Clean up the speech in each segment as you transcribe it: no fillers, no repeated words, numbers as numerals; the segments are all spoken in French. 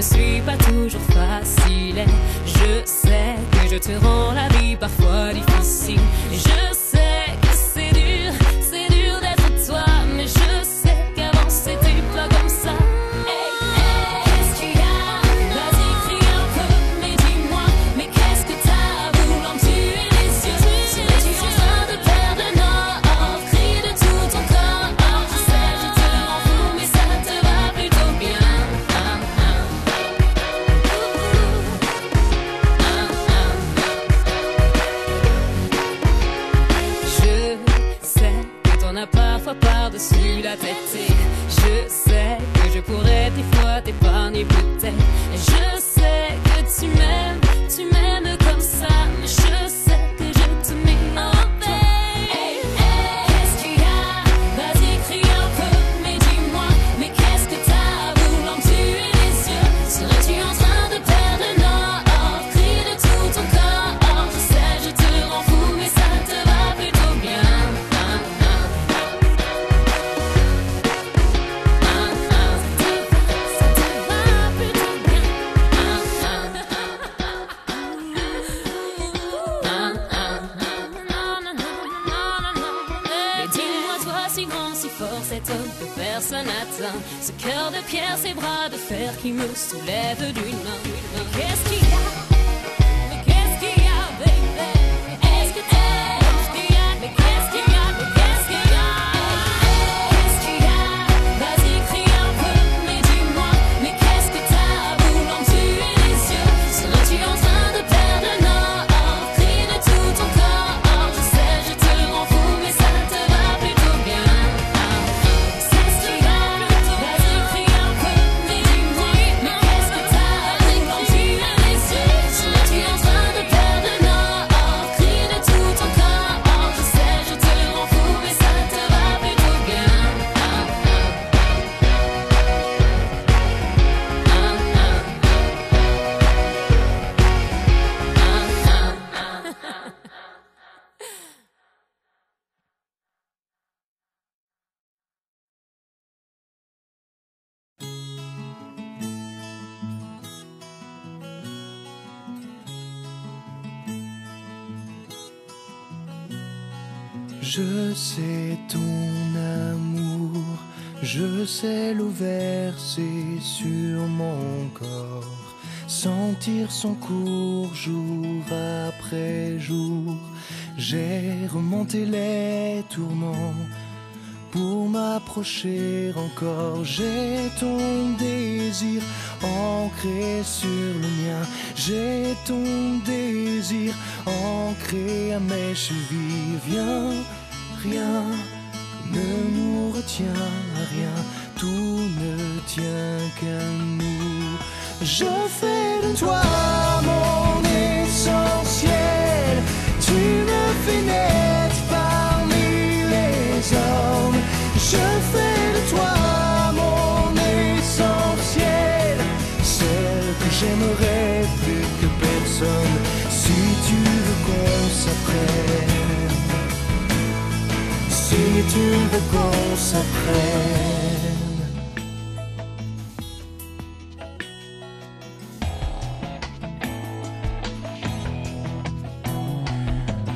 suis pas toujours facile. Et je sais que je te rends la vie parfois difficile. Et je sais que c'est dur d'être toi. Mais je sais qu'avant c'était pas comme ça. Qu'est-ce qu'il y a? Vas-y, crie un peu, mais dis-moi. Mais qu'est-ce que t'as voulant me tuer les yeux? Serais-tu en train de perdre le nord? Crie de tout ton corps. Je sais, je te rends fou, mais ça te va plutôt bien. Je sais que t'en as parfois par-dessus la tête. Et je sais que je pourrais des fois t'épargner peut-être. Et je sais que tu m'aimes comme ça. Mais je sais que je te mets en paix. Qu'est-ce qu'il y a? Vas-y, crie un peu, mais dis-moi. Mais qu'est-ce que t'as voulant me tuer les yeux? Serais-tu en train de perdre le nord? Crie de tout ton corps. Je sais, je te rends fou, mais ça te va plutôt bien. Mais dis-moi, toi, si grand, si fort, cet homme que personne n'atteint, ce cœur de pierre, ces bras de fer qui me soulèvent d'une main. Mais qu'est-ce qu'il y a? Mais qu'est-ce qu'il y a, baby? Est-ce que qu'est-ce qu'il y a? Mais qu'est-ce qu'il y a? Mais qu'est-ce qu'il y a? Qu'est-ce qu'il y a? Vas-y, crie un peu, mais dis-moi. Mais qu'est-ce que t'as voulant me tuer les yeux? Serais-tu en train de perdre le nord? Crie de tout ton corps. Je sais, je te rends fou, mais ça te va plutôt bien. Qu'est-ce qu'il y a? Vas-y, crie un peu, mais dis-moi. Mais qu'est-ce que t'as voulant me tuer les yeux? Serais-tu en train de perdre le nord? Crie de tout ton corps. Je sais, je te rends fou, mais ça te va plutôt bien. Je sais ton amour, je sais l'eau versée sur mon corps, sentir son cours jour après jour. J'ai remonté les tourments pour m'approcher encore. J'ai ton désir ancré sur le mien. J'ai ton désir ancré à mes chevilles. Viens, rien ne nous retient, rien, tout ne tient qu'à nous. Je fais de toi mon essentiel. Tu me fais naître parmi les hommes. Je fais de toi mon essentiel, celle que j'aimerais plus que personne. Si tu veux qu'on s'apprenne, si tu veux qu'on s'apprenne.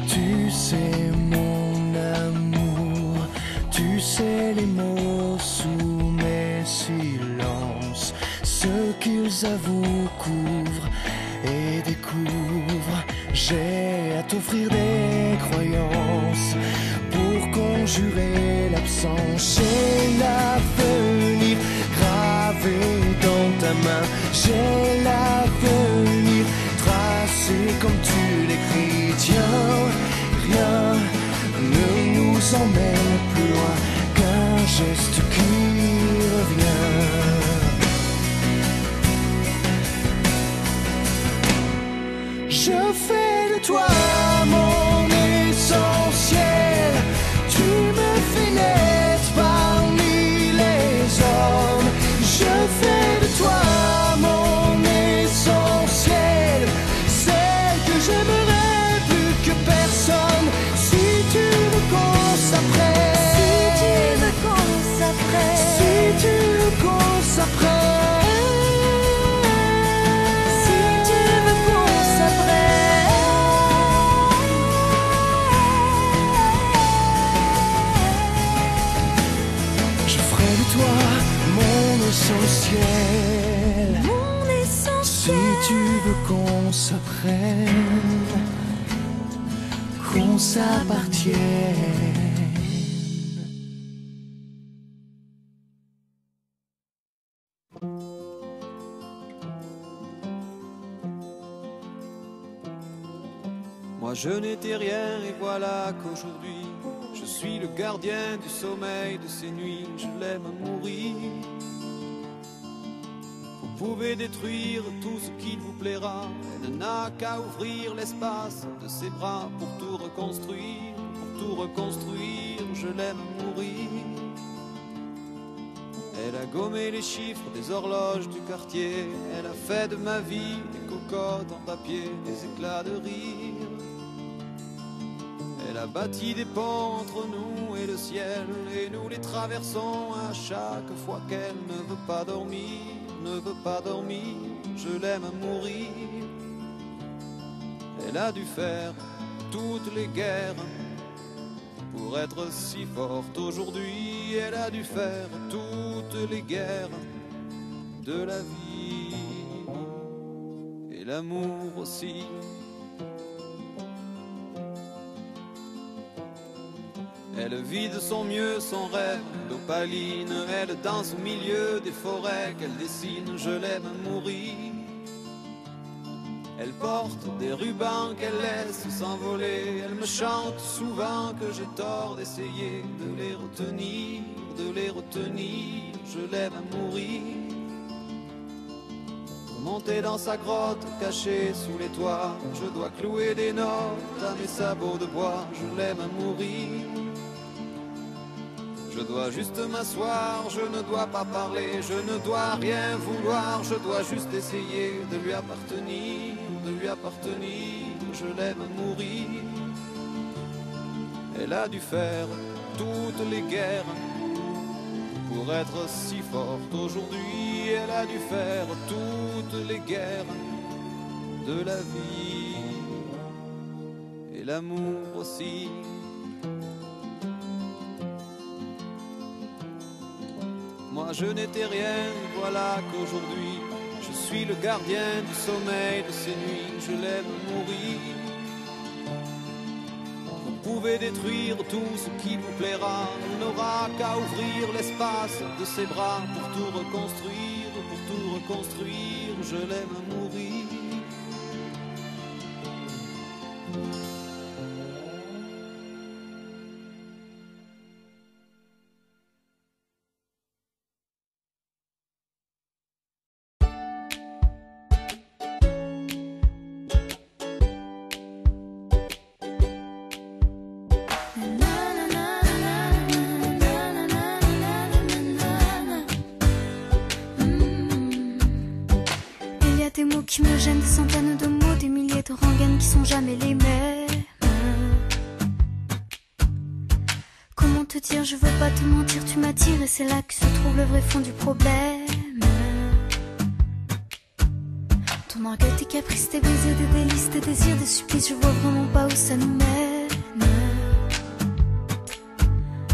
Tu sais mon amour, tu sais les mots sous mes silences, ce qu'ils avouent, couvrent et découvrent. J'ai à t'offrir des croyances pour conjurer l'absence. J'ai l'avenir gravé dans ta main. J'ai l'avenir tracé comme tu l'écris. Tiens, rien ne nous emmène plus loin qu'un geste qui revient. Je fais de toi mon essentiel. Tu me fais naître parmi les hommes. Je fais de toi mon essentiel, celle que j'aimerais plus que personne. Si tu veux qu'on s'apprenne, si tu veux qu'on s'apprenne, si tu veux qu'on s'apprenne. Si tu veux qu'on se prenne, qu'on s'appartienne. Moi je n'étais rien et voilà qu'aujourd'hui je suis le gardien du sommeil de ces nuits. Je l'aime à mourir. Vous pouvez détruire tout ce qu'il vous plaira. Elle n'a qu'à ouvrir l'espace de ses bras pour tout reconstruire. Pour tout reconstruire, je l'aime à mourir. Elle a gommé les chiffres des horloges du quartier. Elle a fait de ma vie des cocottes en papier, des éclats de rire. Elle a bâti des ponts entre nous et le ciel, et nous les traversons à chaque fois qu'elle ne veut pas dormir, ne veut pas dormir. Je l'aime à mourir. Elle a dû faire toutes les guerres pour être si forte aujourd'hui. Elle a dû faire toutes les guerres de la vie et l'amour aussi. Elle vit de son mieux son rêve d'opaline. Elle danse au milieu des forêts qu'elle dessine. Je l'aime à mourir. Elle porte des rubans qu'elle laisse s'envoler. Elle me chante souvent que j'ai tort d'essayer de les retenir, de les retenir. Je l'aime à mourir. Pour monter dans sa grotte cachée sous les toits, je dois clouer des notes à mes sabots de bois. Je l'aime à mourir. Je dois juste m'asseoir, je ne dois pas parler, je ne dois rien vouloir, je dois juste essayer de lui appartenir, de lui appartenir. Je l'aime à mourir. Elle a dû faire toutes les guerres pour être si forte aujourd'hui. Elle a dû faire toutes les guerres de la vie et l'amour aussi. Moi je n'étais rien, voilà qu'aujourd'hui je suis le gardien du sommeil de ces nuits. Je l'aime à mourir. Vous pouvez détruire tout ce qui vous plaira. On n'aura qu'à ouvrir l'espace de ses bras pour tout reconstruire, pour tout reconstruire. Je l'aime à mourir. Des mots qui me gênent, des centaines de mots, des milliers de rengaines qui sont jamais les mêmes. Comment te dire, je veux pas te mentir, tu m'attires et c'est là que se trouve le vrai fond du problème. Ton orgueil, tes caprices, tes baisers, des délices, tes désirs, des supplices, je vois vraiment pas où ça nous mène.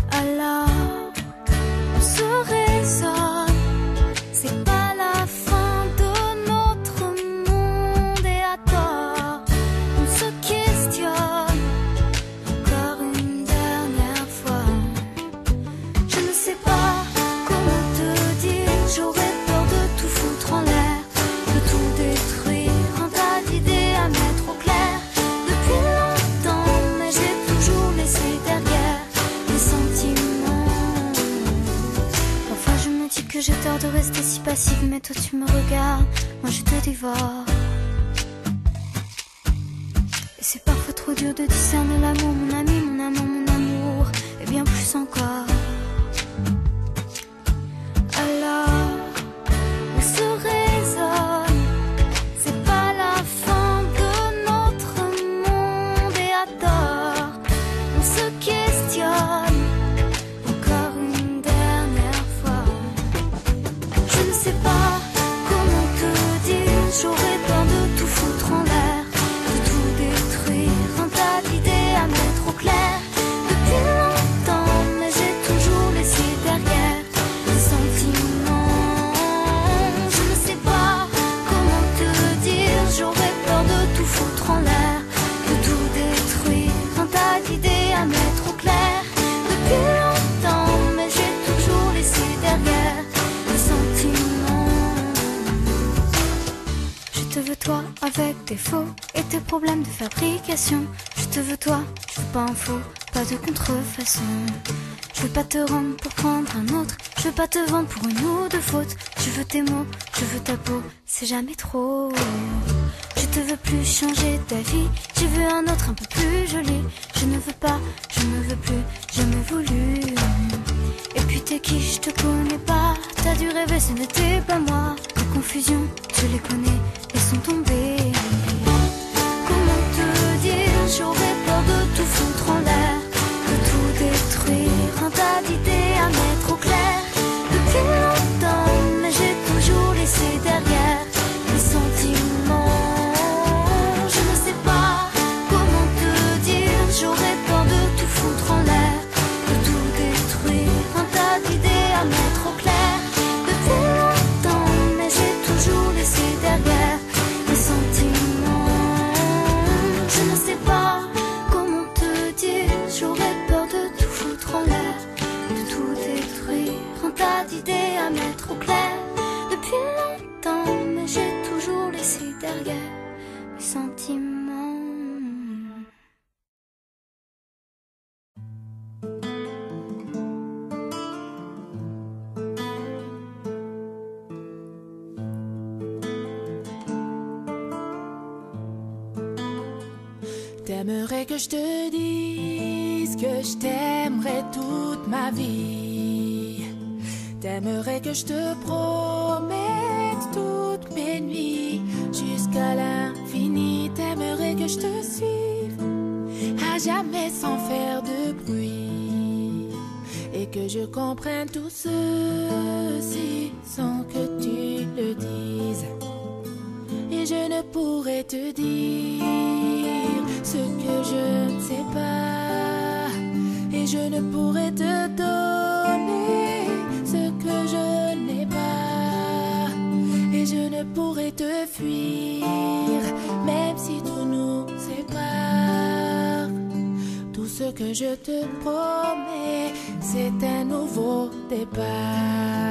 Alors, on se raisonne, c'est pas la fin. J'aurais peur de tout foutre en l'air, de tout détruire, un tas d'idées à mettre au clair. Depuis longtemps, mais j'ai toujours laissé derrière les sentiments. Parfois je me dis que j'ai tort de rester si passive, mais toi tu me regardes, moi je te dévore. Et c'est parfois trop dur de discerner l'amour, mon ami, mon amant, mon amour, et bien plus encore. Alors, on se raisonne, c'est pas la fin de notre monde et à tort, on se questionne encore une dernière fois. Je ne sais pas comment te dire, j'aurais peur de tout foutre en l'air, de tout détruire, un tas d'idées à mettre au clair. Depuis longtemps, mais j'ai tout veux toi avec tes faux et tes problèmes de fabrication. Je te veux toi, je veux pas un faux, pas de contrefaçon. Je veux pas te rendre pour prendre un autre, je veux pas te vendre pour une ou deux fautes. Je veux tes mots, je veux ta peau, c'est jamais trop. Je te veux plus changer ta vie, je veux un autre un peu plus joli. Je ne veux pas, je ne veux plus, jamais voulu. Et puis t'es qui, je te connais pas. T'as dû rêver, ce n'était pas moi. Les confusions, tu les connais, elles sont tombées. Comment te dire, j'aurais peur de tout foutre en l'air, de tout détruire, un tas d'idées à mettre au clair. Depuis longtemps, mais j'ai toujours laissé derrière mes sentiments. Je ne sais pas comment te dire, j'aurais peur de tout foutre en l'air, de tout détruire, un tas d'idées à mettre au clair. Depuis longtemps, mais j'ai toujours laissé derrière mes sentiments. Je ne sais pas comment te dire, j'aurais peur de tout foutre en l'air, de tout détruire, un tas d'idées à mettre au clair. Depuis longtemps, mais j'ai toujours laissé derrière mes sentiments. T'aimerais que je te dise que je t'aimerais toute ma vie. T'aimerais que je te promette toutes mes nuits jusqu'à l'infini. T'aimerais que je te suive à jamais sans faire de bruit, et que je comprenne tout ceci sans que tu le dises. Et je ne pourrais te dire ce que je ne sais pas, et je ne pourrais te donner ce que je n'ai pas, et je ne pourrais te fuir même si tout nous sépare. Tout ce que je te promets, c'est un nouveau départ.